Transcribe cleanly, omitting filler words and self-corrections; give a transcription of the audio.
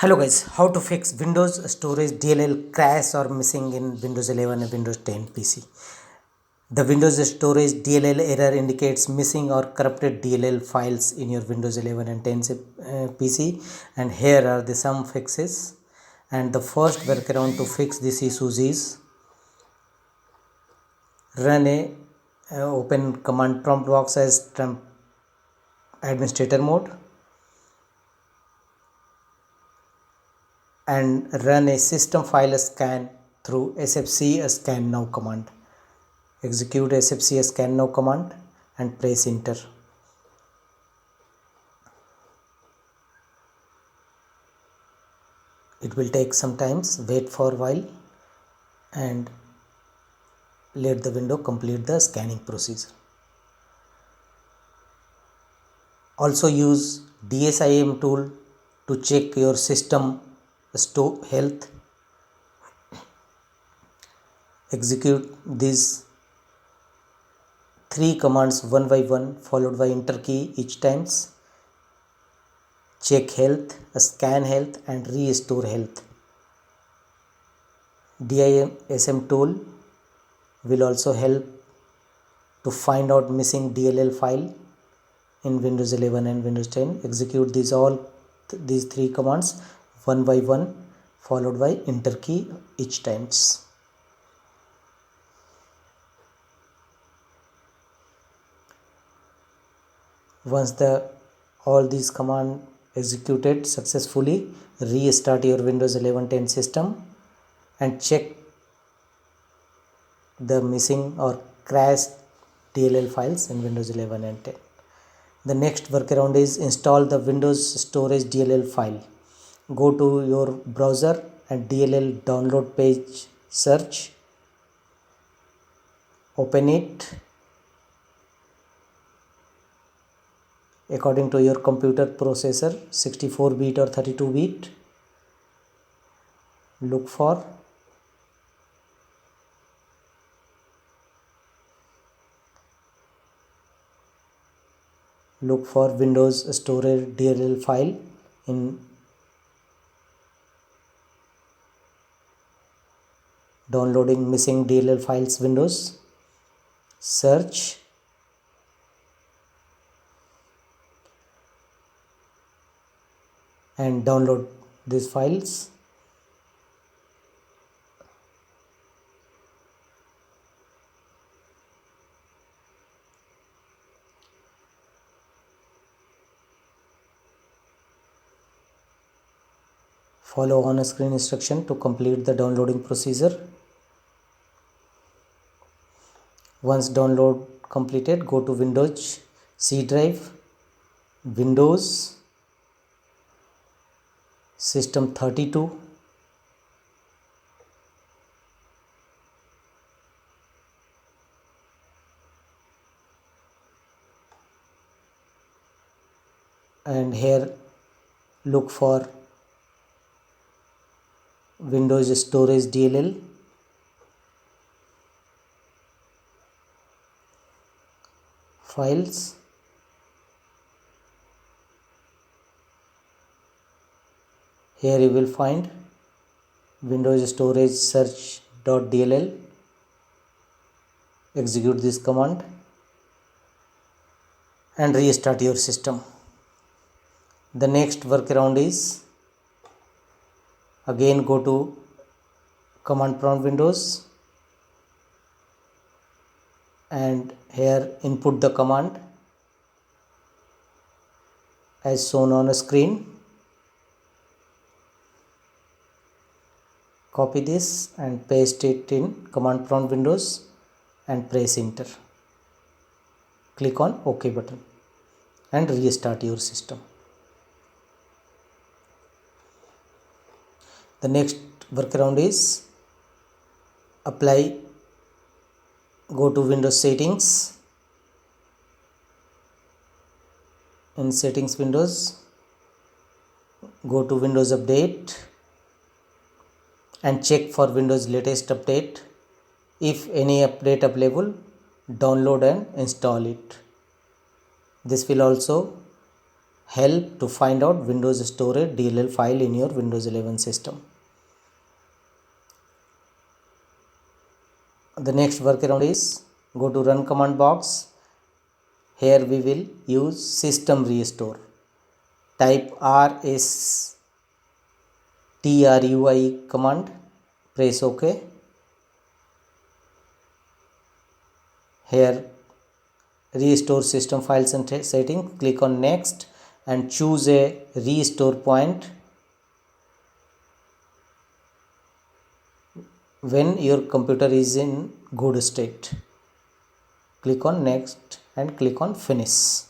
Hello guys, how to fix Windows storage DLL crash or missing in Windows 11 and Windows 10 PC. The Windows storage DLL error indicates missing or corrupted DLL files in your Windows 11 and 10 PC, and here are the some fixes. And the first workaround to fix this issues is run a open command prompt box as administrator mode and run a system file scan through sfc scan now command. Execute sfc scan now command and press enter. It will take some time, wait for a while and let the window complete the scanning procedure. Also use DSIM tool to check your system health. Execute these 3 commands one by one followed by enter key each times. Check health, scan health and restore health. DISM tool will also help to find out missing DLL file in Windows 11 and Windows 10. Execute these 3 commands one by one followed by enter key each times. Once all these commands executed successfully, restart your Windows 11-10 system and check the missing or crashed DLL files in Windows 11 and 10. The next workaround is install the Windows storage DLL file. Go to your browser and DLL download page, search, open it. According to your computer processor, 64-bit or 32-bit, look for Windows storage DLL file in downloading missing DLL files Windows. Search and download these files. Follow on-screen instruction to complete the downloading procedure. Once download completed, go to Windows, C drive, Windows, System 32, and here look for Windows storage DLL. Files, here you will find Windows storage search.dll. Execute this command and restart your system. The next workaround is again go to command prompt Windows and here input the command as shown on a screen. Copy this and paste it in command prompt Windows and press enter. Click on OK button and restart your system. The next workaround is go to Windows settings. In settings Windows, go to Windows update and check for Windows latest update. If any update available, download and install it. This will also help to find out Windows storage DLL file in your Windows 11 system. The next workaround is go to run command box. Here we will use system restore. Type RSTRUI command. Press OK. Here restore system files and setting. Click on next and choose a restore point when your computer is in good state. Click on next and click on finish.